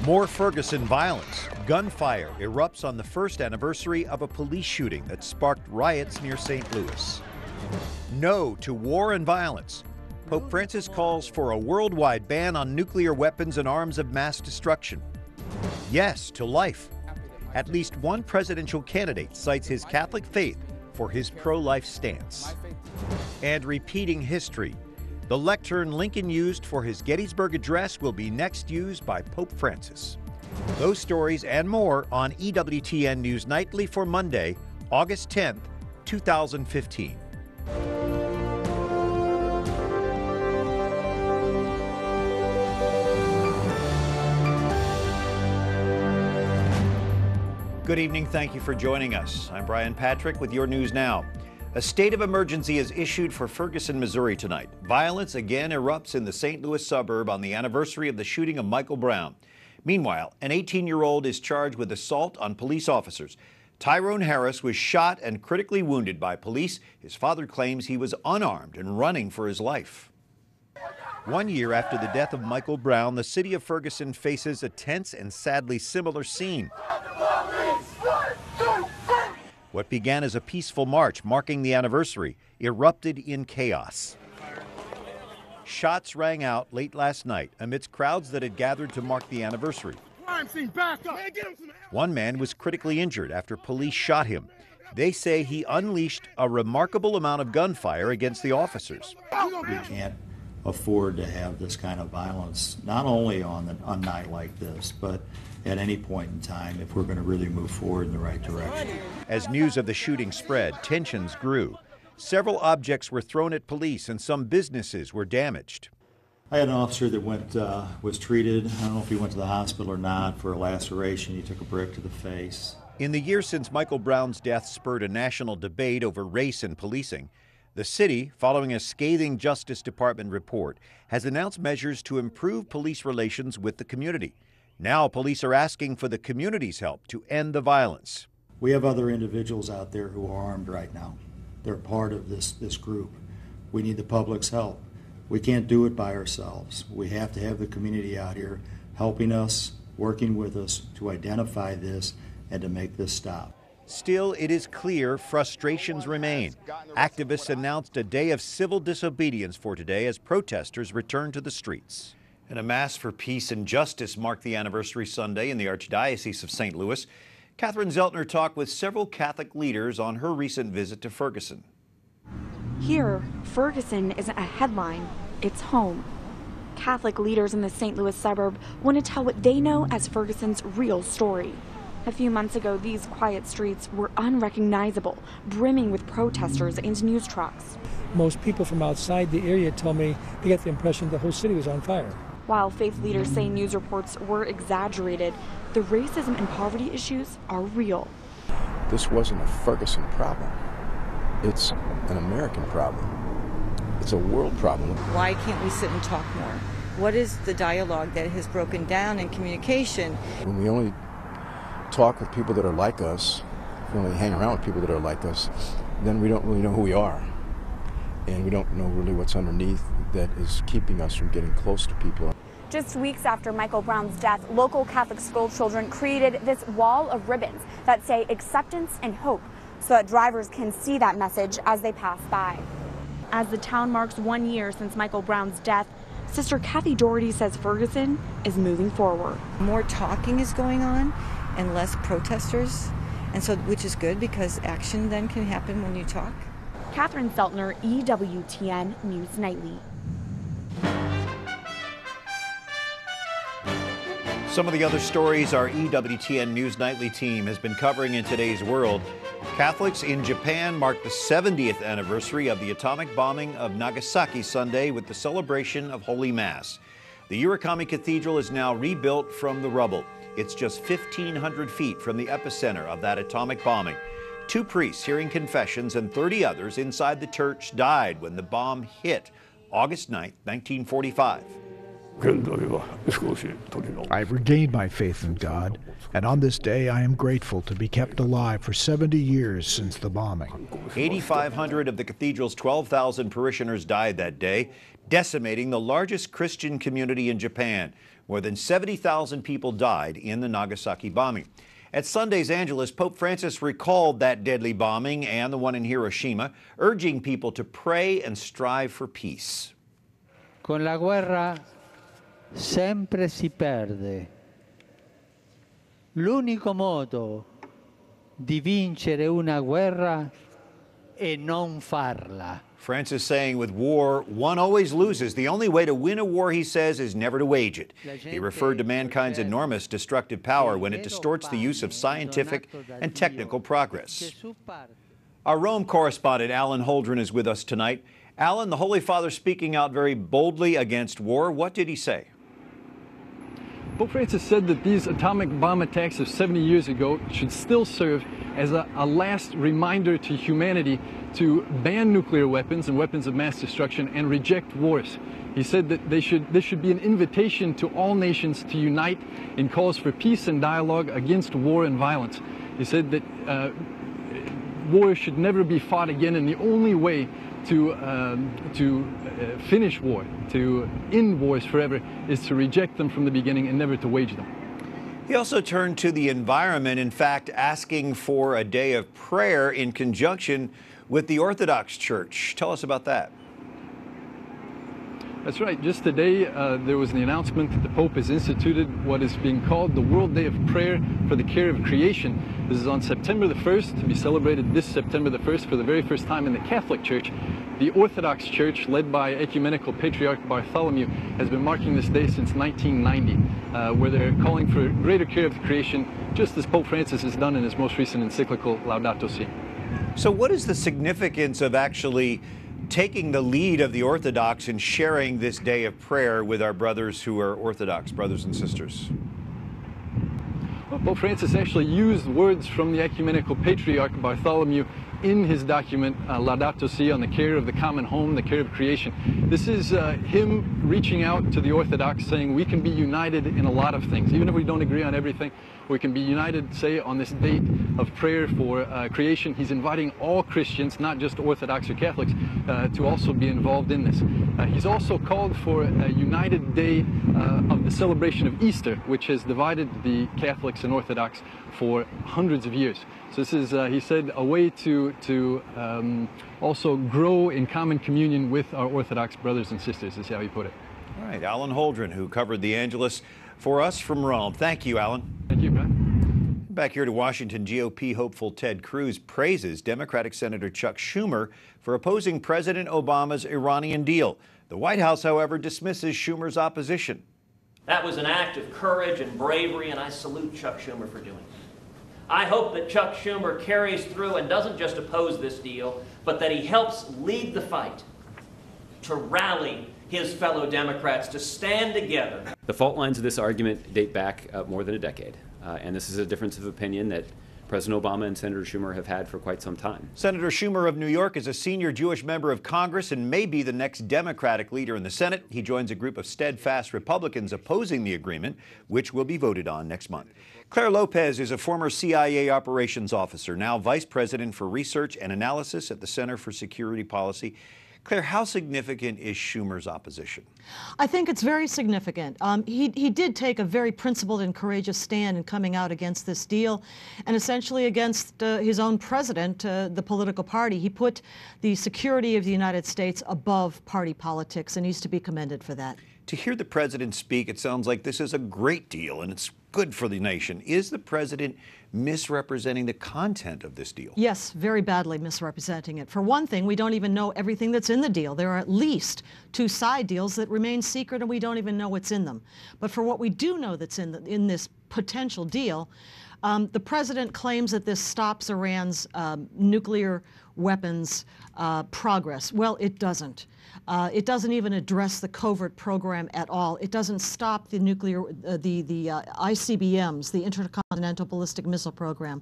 More Ferguson violence. Gunfire erupts on the first anniversary of a police shooting that sparked riots near St. Louis. No to war and violence. Pope Francis calls for a worldwide ban on nuclear weapons and arms of mass destruction. Yes to life. At least one presidential candidate cites his Catholic faith for his pro-life stance. And repeating history. The lectern Lincoln used for his Gettysburg Address will be next used by Pope Francis. Those stories and more on EWTN News Nightly for Monday, August 10th, 2015. Good evening. Thank you for joining us. I'm Brian Patrick with your news now. A state of emergency is issued for Ferguson, Missouri tonight. Violence again erupts in the St. Louis suburb on the anniversary of the shooting of Michael Brown. Meanwhile, an 18-year-old is charged with assault on police officers. Tyrone Harris was shot and critically wounded by police. His father claims he was unarmed and running for his life. 1 year after the death of Michael Brown, the city of Ferguson faces a tense and sadly similar scene. What began as a peaceful march marking the anniversary erupted in chaos. Shots rang out late last night amidst crowds that had gathered to mark the anniversary. One man was critically injured after police shot him. They say he unleashed a remarkable amount of gunfire against the officers. We can't afford to have this kind of violence, not only on a night like this, but at any point in time if we're going to really move forward in the right direction. As news of the shooting spread, tensions grew. Several objects were thrown at police and some businesses were damaged. I had an officer that was treated, I don't know if he went to the hospital or not, for a laceration. He took a brick to the face. In the years since Michael Brown's death spurred a national debate over race and policing, the city, following a scathing Justice Department report, has announced measures to improve police relations with the community. Now police are asking for the community's help to end the violence. We have other individuals out there who are armed right now. They're part of this group. We need the public's help. We can't do it by ourselves. We have to have the community out here helping us, working with us to identify this and to make this stop. Still, it is clear frustrations remain. Activists announced a day of civil disobedience for today as protesters return to the streets. And a Mass for Peace and Justice marked the anniversary Sunday in the Archdiocese of St. Louis. Catherine Szeltner talked with several Catholic leaders on her recent visit to Ferguson. Here, Ferguson isn't a headline, it's home. Catholic leaders in the St. Louis suburb want to tell what they know as Ferguson's real story. A few months ago, these quiet streets were unrecognizable, brimming with protesters and news trucks. Most people from outside the area tell me they get the impression the whole city was on fire. While faith leaders say news reports were exaggerated, the racism and poverty issues are real. This wasn't a Ferguson problem. It's an American problem. It's a world problem. Why can't we sit and talk more? What is the dialogue that has broken down in communication? When we only talk with people that are like us, if we only hang around with people that are like us, then we don't really know who we are. And we don't know really what's underneath that is keeping us from getting close to people. Just weeks after Michael Brown's death, local Catholic school children created this wall of ribbons that say acceptance and hope so that drivers can see that message as they pass by. As the town marks 1 year since Michael Brown's death, Sister Kathy Doherty says Ferguson is moving forward. More talking is going on and less protesters, and so which is good because action then can happen when you talk. Catherine Szeltner, EWTN News Nightly. Some of the other stories our EWTN News Nightly team has been covering in today's world. Catholics in Japan marked the 70th anniversary of the atomic bombing of Nagasaki Sunday with the celebration of Holy Mass. The Urakami Cathedral is now rebuilt from the rubble. It's just 1,500 feet from the epicenter of that atomic bombing. 2 priests hearing confessions and 30 others inside the church died when the bomb hit August 9, 1945. I've regained my faith in God, and on this day I am grateful to be kept alive for 70 years since the bombing. 8,500 of the cathedral's 12,000 parishioners died that day, decimating the largest Christian community in Japan. More than 70,000 people died in the Nagasaki bombing. At Sunday's Angelus, Pope Francis recalled that deadly bombing and the one in Hiroshima, urging people to pray and strive for peace. Con la guerra sempre si perde. L'unico modo di vincere una guerra è non farla. Francis saying with war, one always loses. The only way to win a war, he says, is never to wage it. He referred to mankind's enormous destructive power when it distorts the use of scientific and technical progress. Our Rome correspondent, Alan Holdren, is with us tonight. Alan, the Holy Father speaking out very boldly against war. What did he say? Pope Francis said that these atomic bomb attacks of 70 years ago should still serve as a last reminder to humanity to ban nuclear weapons and weapons of mass destruction and reject wars. He said that this should be an invitation to all nations to unite in calls for peace and dialogue against war and violence. He said that war should never be fought again, and the only way to finish war, to end wars forever, is to reject them from the beginning and never to wage them. He also turned to the environment, in fact, asking for a day of prayer in conjunction with the Orthodox Church. Tell us about that. That's right. Just today, there was the announcement that the Pope has instituted what is being called the World Day of Prayer for the Care of Creation. This is on September the 1st, to be celebrated this September the 1st for the very first time in the Catholic Church. The Orthodox Church, led by Ecumenical Patriarch Bartholomew, has been marking this day since 1990, where they're calling for greater care of the creation, just as Pope Francis has done in his most recent encyclical, Laudato Si. So what is the significance of actually taking the lead of the Orthodox and sharing this day of prayer with our brothers who are Orthodox, brothers and sisters? Well, Pope Francis actually used words from the Ecumenical Patriarch Bartholomew in his document, Laudato Si, on the care of the common home, the care of creation. This is him reaching out to the Orthodox, saying we can be united in a lot of things. Even if we don't agree on everything, we can be united, say, on this date of prayer for creation. He's inviting all Christians, not just Orthodox or Catholics, to also be involved in this. He's also called for a united day of the celebration of Easter, which has divided the Catholics and Orthodox for hundreds of years. So this is, he said, a way to also grow in common communion with our Orthodox brothers and sisters, is how he put it. All right, Alan Holdren, who covered the Angelus for us from Rome. Thank you, Alan. Thank you, Brad. Back here to Washington, GOP hopeful Ted Cruz praises Democratic Senator Chuck Schumer for opposing President Obama's Iranian deal. The White House, however, dismisses Schumer's opposition. That was an act of courage and bravery, and I salute Chuck Schumer for doing it. I hope that Chuck Schumer carries through and doesn't just oppose this deal, but that he helps lead the fight to rally his fellow Democrats to stand together. The fault lines of this argument date back more than a decade, and this is a difference of opinion that President Obama and Senator Schumer have had for quite some time. Senator Schumer of New York is a senior Jewish member of Congress and may be the next Democratic leader in the Senate. He joins a group of steadfast Republicans opposing the agreement, which will be voted on next month. Clare Lopez is a former CIA operations officer, now vice president for research and analysis at the Center for Security Policy. Claire, how significant is Schumer's opposition? I think it's very significant. He did take a very principled and courageous stand in coming out against this deal and essentially against his own president, the political party. He put the security of the United States above party politics and he's to be commended for that. To hear the president speak, it sounds like this is a great deal and it's good for the nation. Is the president misrepresenting the content of this deal? Yes, very badly misrepresenting it. For one thing, we don't even know everything that's in the deal. There are at least 2 side deals that remain secret and we don't even know what's in them. But for what we do know that's in this potential deal, the president claims that this stops Iran's nuclear weapons progress. Well, it doesn't. It doesn't even address the covert program at all. It doesn't stop the nuclear, the ICBMs, the Intercontinental Ballistic Missile Program.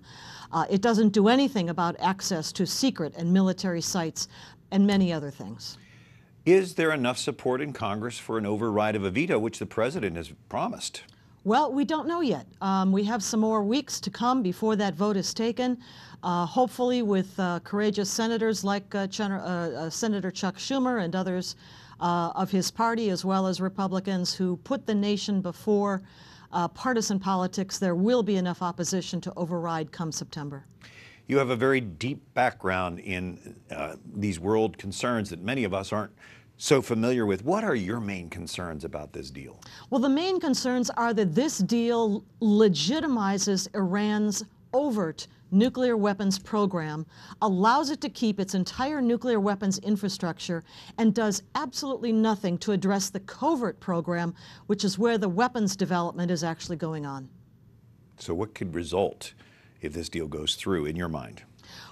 It doesn't do anything about access to secret and military sites and many other things. Is there enough support in Congress for an override of a veto, which the president has promised? Well, we don't know yet. We have some more weeks to come before that vote is taken. Hopefully with courageous senators like Senator Chuck Schumer and others of his party, as well as Republicans who put the nation before partisan politics, there will be enough opposition to override come September. You have a very deep background in these world concerns that many of us aren't so familiar with. What are your main concerns about this deal? Well, the main concerns are that this deal legitimizes Iran's overt nuclear weapons program, allows it to keep its entire nuclear weapons infrastructure, and does absolutely nothing to address the covert program, which is where the weapons development is actually going on. So what could result if this deal goes through, in your mind?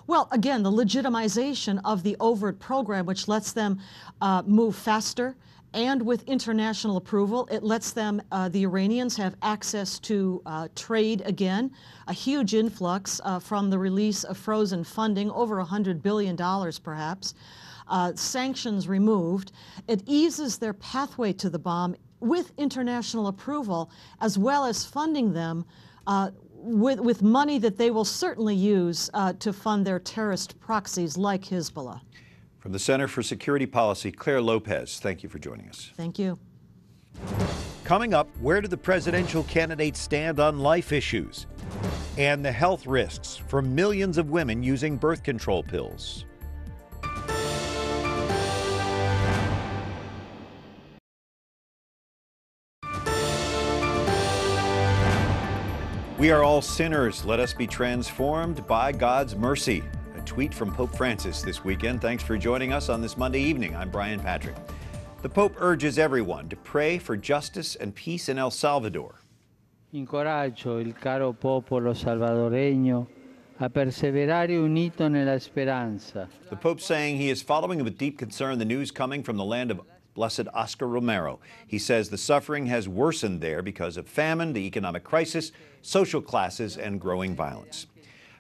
Well, again, the legitimization of the overt program, which lets them move faster, and with international approval, it lets them, the Iranians, have access to trade again, a huge influx from the release of frozen funding, over $100 billion perhaps, sanctions removed. It eases their pathway to the bomb with international approval, as well as funding them with money that they will certainly use to fund their terrorist proxies like Hezbollah. From the Center for Security Policy, Clare Lopez, thank you for joining us. Thank you. Coming up, where do the presidential candidates stand on life issues? And the health risks for millions of women using birth control pills. We are all sinners. Let us be transformed by God's mercy. A tweet from Pope Francis this weekend. Thanks for joining us on this Monday evening. I'm Brian Patrick. The Pope urges everyone to pray for justice and peace in El Salvador. Incoraggio il caro popolo salvadoregno a perseverare unito nella speranza. The Pope saying he is following with deep concern the news coming from the land of Blessed Oscar Romero. He says the suffering has worsened there because of famine, the economic crisis, social classes, and growing violence.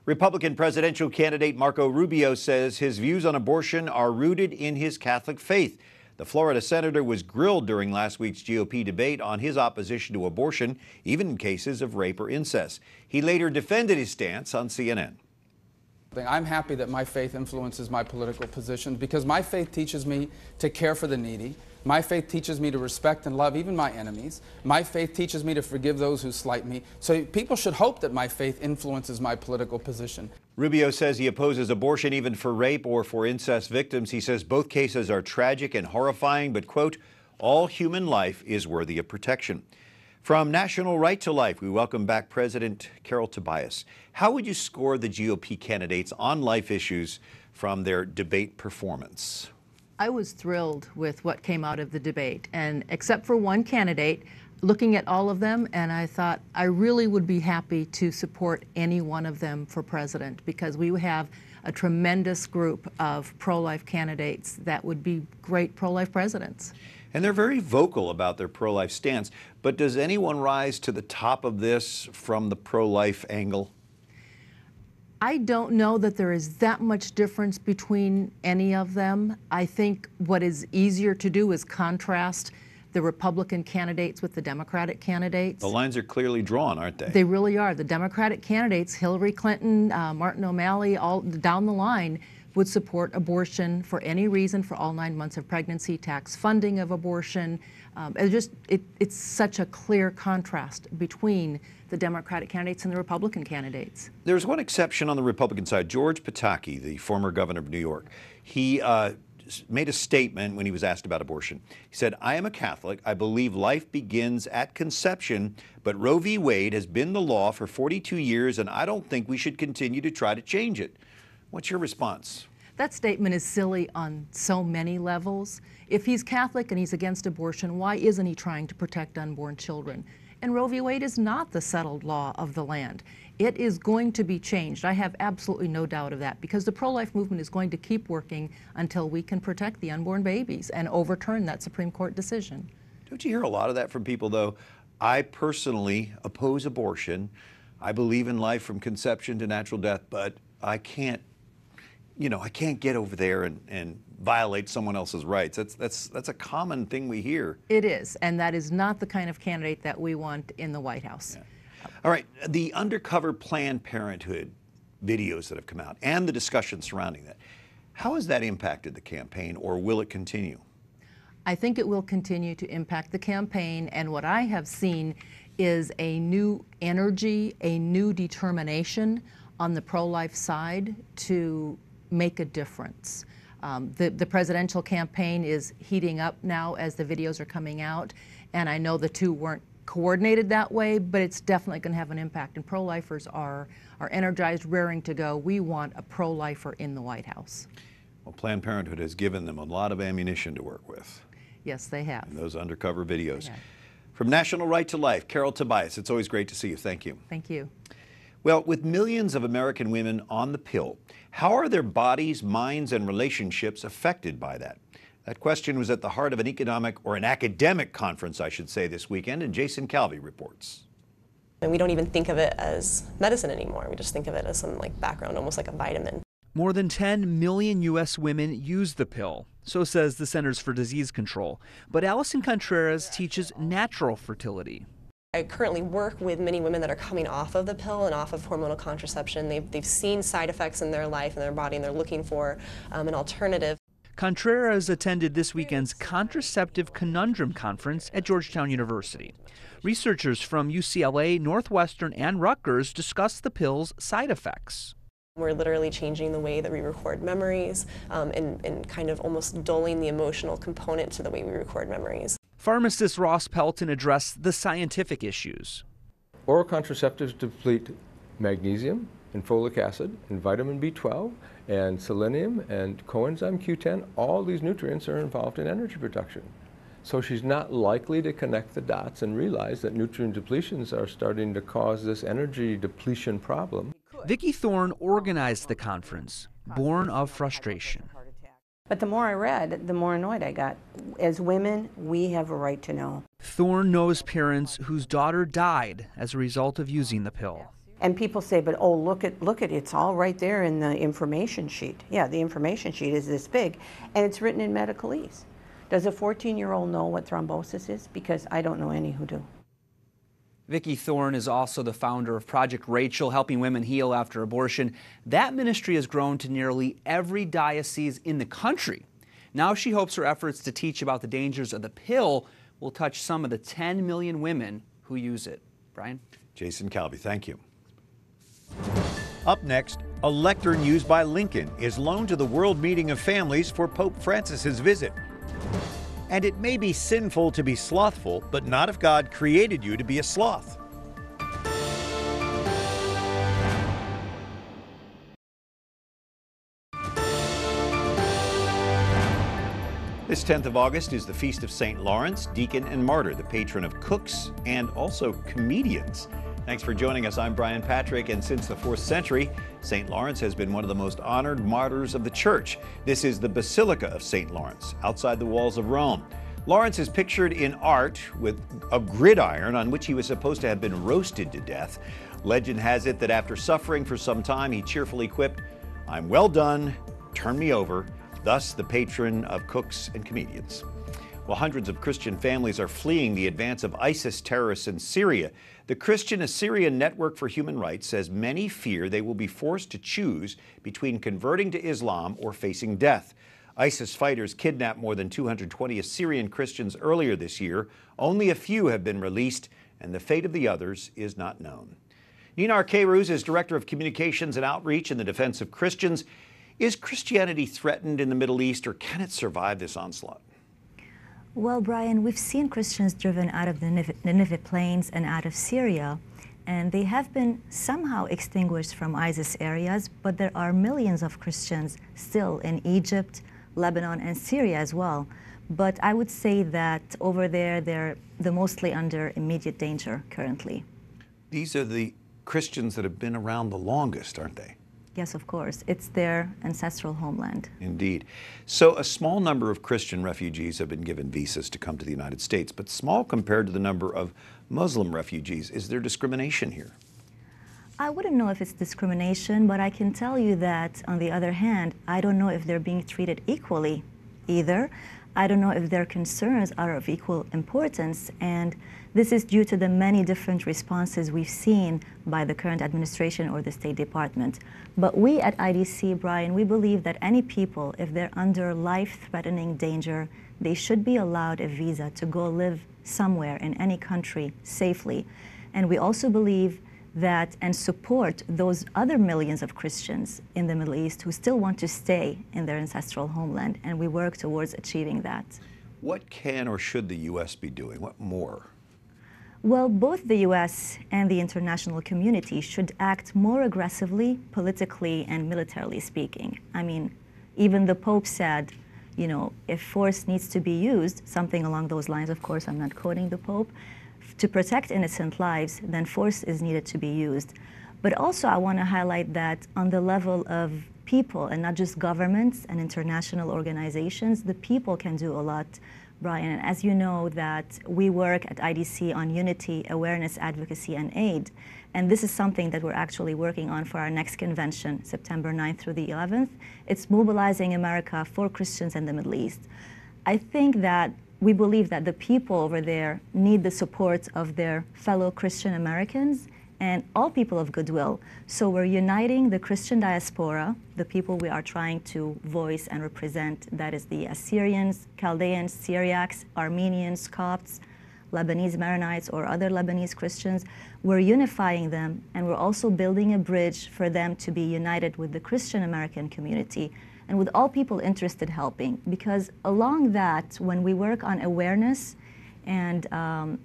Republican presidential candidate Marco Rubio says his views on abortion are rooted in his Catholic faith. The Florida senator was grilled during last week's GOP debate on his opposition to abortion, even in cases of rape or incest. He later defended his stance on CNN. I'm happy that my faith influences my political positions because my faith teaches me to care for the needy. My faith teaches me to respect and love even my enemies. My faith teaches me to forgive those who slight me. So people should hope that my faith influences my political position. Rubio says he opposes abortion even for rape or for incest victims. He says both cases are tragic and horrifying, but, quote, all human life is worthy of protection. From National Right to Life, we welcome back President Carol Tobias. How would you score the GOP candidates on life issues from their debate performance? I was thrilled with what came out of the debate, and except for one candidate, looking at all of them, and I thought I really would be happy to support any one of them for president because we have a tremendous group of pro-life candidates that would be great pro-life presidents. And they're very vocal about their pro-life stance, but does anyone rise to the top of this from the pro-life angle? I don't know that there is that much difference between any of them. I think what is easier to do is contrast the Republican candidates with the Democratic candidates. The lines are clearly drawn, aren't they? They really are. The Democratic candidates, Hillary Clinton, Martin O'Malley, all down the line, would support abortion for any reason for all 9 months of pregnancy, tax funding of abortion. It's such a clear contrast between the Democratic candidates and the Republican candidates. There's one exception on the Republican side. George Pataki, the former governor of New York, he made a statement when he was asked about abortion. He said, I am a Catholic. I believe life begins at conception, but Roe v. Wade has been the law for 42 years, and I don't think we should continue to try to change it. What's your response? That statement is silly on so many levels. If he's Catholic and he's against abortion, why isn't he trying to protect unborn children? And Roe v. Wade is not the settled law of the land. It is going to be changed. I have absolutely no doubt of that because the pro-life movement is going to keep working until we can protect the unborn babies and overturn that Supreme Court decision. Don't you hear a lot of that from people, though? I personally oppose abortion. I believe in life from conception to natural death, but I can't get over there and violate someone else's rights. That's a common thing we hear. It is, and that is not the kind of candidate that we want in the White House. Yeah. All right, the undercover Planned Parenthood videos that have come out and the discussion surrounding that, how has that impacted the campaign, or will it continue? I think it will continue to impact the campaign, and what I have seen is a new energy, a new determination on the pro-life side to make a difference. The presidential campaign is heating up now as the videos are coming out, and I know the two weren't coordinated that way, but it's definitely going to have an impact, and pro-lifers are energized, raring to go. We want a pro-lifer in the White House. Well, Planned Parenthood has given them a lot of ammunition to work with. Yes, they have. In those undercover videos. From National Right to Life, Carol Tobias, it's always great to see you. Thank you. Thank you. Well, with millions of American women on the pill, how are their bodies, minds, and relationships affected by that? That question was at the heart of an academic conference, I should say, this weekend, and Jason Calvi reports. And we don't even think of it as medicine anymore. We just think of it as some background, almost like a vitamin. More than 10 million U.S. women use the pill, so says the Centers for Disease Control. But Allison Contreras teaches natural fertility. I currently work with many women that are coming off of the pill and off of hormonal contraception. They've seen side effects in their life and their body, and they're looking for an alternative. Contreras attended this weekend's Contraceptive Conundrum Conference at Georgetown University. Researchers from UCLA, Northwestern, and Rutgers discussed the pill's side effects. We're literally changing the way that we record memories and kind of almost dulling the emotional component to the way we record memories. Pharmacist Ross Pelton addressed the scientific issues. Oral contraceptives deplete magnesium and folic acid and vitamin B12 and selenium and coenzyme Q10. All these nutrients are involved in energy production. So she's not likely to connect the dots and realize that nutrient depletions are starting to cause this energy depletion problem. Vicki Thorne organized the conference, born of frustration. But the more I read, the more annoyed I got. As women, we have a right to know. Thorne knows parents whose daughter died as a result of using the pill. And people say, but oh, look at it's all right there in the information sheet. Yeah, the information sheet is this big, and it's written in medicalese. Does a 14-year-old know what thrombosis is? Because I don't know any who do. Vicki Thorne is also the founder of Project Rachel, helping women heal after abortion. That ministry has grown to nearly every diocese in the country. Now she hopes her efforts to teach about the dangers of the pill will touch some of the 10 million women who use it. Brian? Jason Calvi, thank you. Up next, a lectern used by Lincoln is loaned to the World Meeting of Families for Pope Francis's visit. And it may be sinful to be slothful, but not if God created you to be a sloth. This 10th of August is the feast of St. Lawrence, deacon and martyr, the patron of cooks and also comedians. Thanks for joining us. I'm Brian Patrick, and since the 4th century, St. Lawrence has been one of the most honored martyrs of the church. This is the Basilica of St. Lawrence, outside the walls of Rome. Lawrence is pictured in art with a gridiron on which he was supposed to have been roasted to death. Legend has it that after suffering for some time, he cheerfully quipped, "I'm well done, turn me over," thus the patron of cooks and comedians. Well, hundreds of Christian families are fleeing the advance of ISIS terrorists in Syria. The Christian Assyrian Network for Human Rights says many fear they will be forced to choose between converting to Islam or facing death. ISIS fighters kidnapped more than 220 Assyrian Christians earlier this year. Only a few have been released, and the fate of the others is not known. Ninar Keyrouz is Director of Communications and Outreach in the Defense of Christians. Is Christianity threatened in the Middle East, or can it survive this onslaught? Well, Brian, we've seen Christians driven out of the Nineveh plains and out of Syria, and they have been somehow extinguished from ISIS areas, but there are millions of Christians still in Egypt, Lebanon, and Syria as well. But I would say that over there, they're mostly under immediate danger currently. These are the Christians that have been around the longest, aren't they? Yes, of course. It's their ancestral homeland. Indeed. So a small number of Christian refugees have been given visas to come to the United States, but small compared to the number of Muslim refugees. Is there discrimination here? I wouldn't know if it's discrimination, but I can tell you that, on the other hand, I don't know if they're being treated equally either. I don't know if their concerns are of equal importance, and this is due to the many different responses we've seen by the current administration or the State Department. But we at IDC, Brian, we believe that any people, if they're under life-threatening danger, they should be allowed a visa to go live somewhere in any country safely. And we also believe that and support those other millions of Christians in the Middle East who still want to stay in their ancestral homeland, and we work towards achieving that. What can or should the U.S. be doing? What more? Well, both the U.S. and the international community should act more aggressively, politically and militarily speaking. I mean, even the Pope said, you know, if force needs to be used, something along those lines, of course, I'm not quoting the Pope, to protect innocent lives, then force is needed to be used. But also I want to highlight that on the level of people, and not just governments and international organizations, the people can do a lot, Brian. And as you know, that we work at IDC on unity, awareness, advocacy, and aid. And this is something that we're actually working on for our next convention, September 9th through the 11th. It's mobilizing America for Christians in the Middle East. I think that we believe that the people over there need the support of their fellow Christian Americans and all people of goodwill. So we're uniting the Christian diaspora, the people we are trying to voice and represent, that is the Assyrians, Chaldeans, Syriacs, Armenians, Copts, Lebanese Maronites, or other Lebanese Christians. We're unifying them, and we're also building a bridge for them to be united with the Christian American community and with all people interested helping. Because along that, when we work on awareness and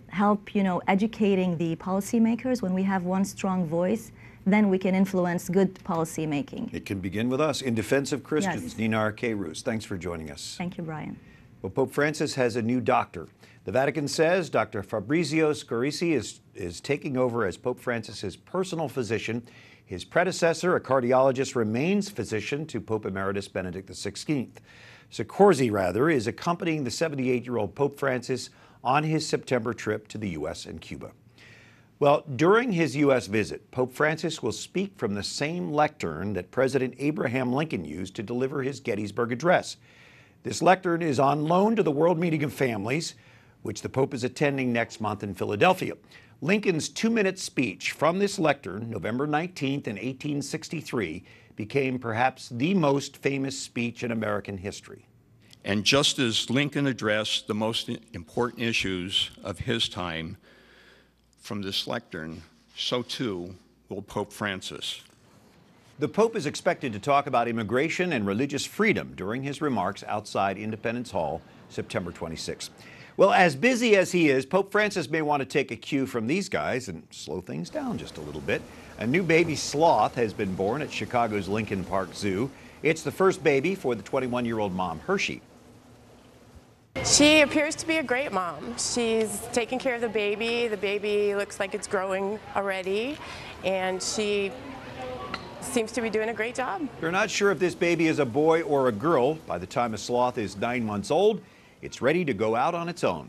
help, you know, educating the policymakers, when we have one strong voice, then we can influence good policy making. It can begin with us. In Defense of Christians, Yes. Ninar, Keyrouz, thanks for joining us. Thank you, Brian. Well, Pope Francis has a new doctor. The Vatican says Dr. Fabrizio Scarisi is taking over as Pope Francis's personal physician. His predecessor, a cardiologist, remains physician to Pope Emeritus Benedict XVI. Scorsi, is accompanying the 78-year-old Pope Francis on his September trip to the U.S. and Cuba. Well, during his U.S. visit, Pope Francis will speak from the same lectern that President Abraham Lincoln used to deliver his Gettysburg Address. This lectern is on loan to the World Meeting of Families, which the Pope is attending next month in Philadelphia. Lincoln's 2-minute speech from this lectern, November 19th in 1863, became perhaps the most famous speech in American history. And just as Lincoln addressed the most important issues of his time from this lectern, so too will Pope Francis. The Pope is expected to talk about immigration and religious freedom during his remarks outside Independence Hall, September 26th. Well, as busy as he is, Pope Francis may want to take a cue from these guys and slow things down just a little bit. A new baby sloth has been born at Chicago's Lincoln Park Zoo. It's the first baby for the 21-year-old mom, Hershey. She appears to be a great mom. She's taking care of the baby. The baby looks like it's growing already, and she seems to be doing a great job. They're not sure if this baby is a boy or a girl. By the time a sloth is 9 months old, it's ready to go out on its own.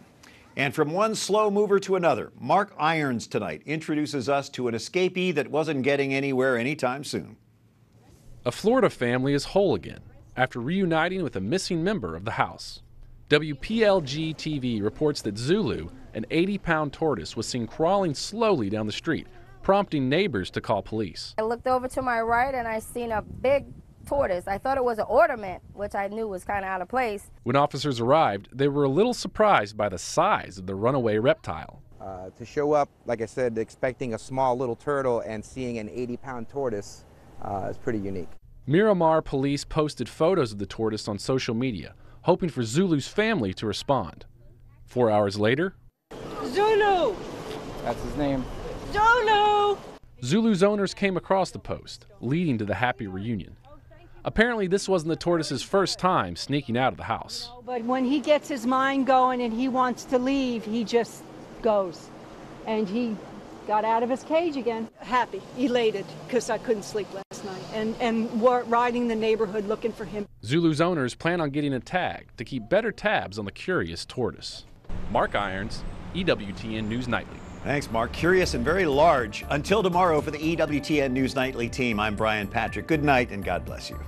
And from one slow mover to another, Mark Irons tonight introduces us to an escapee that wasn't getting anywhere anytime soon. A Florida family is whole again after reuniting with a missing member of the house. WPLG-TV reports that Zulu, an 80-pound tortoise, was seen crawling slowly down the street, prompting neighbors to call police. I looked over to my right and I seen a big tortoise. I thought it was an ornament, which I knew was kind of out of place. When officers arrived, they were a little surprised by the size of the runaway reptile. To show up, like I said, expecting a small little turtle and seeing an 80-pound tortoise is pretty unique. Miramar police posted photos of the tortoise on social media, hoping for Zulu's family to respond. 4 hours later, Zulu! that's his name. Zulu! Zulu's owners came across the post, leading to the happy reunion. Apparently, this wasn't the tortoise's first time sneaking out of the house. But when he gets his mind going and he wants to leave, he just goes. And he got out of his cage again. Happy, elated, because I couldn't sleep last night. And riding the neighborhood looking for him. Zulu's owners plan on getting a tag to keep better tabs on the curious tortoise. Mark Irons, EWTN News Nightly. Thanks, Mark. Curious and very large. Until tomorrow, for the EWTN News Nightly team, I'm Brian Patrick. Good night and God bless you.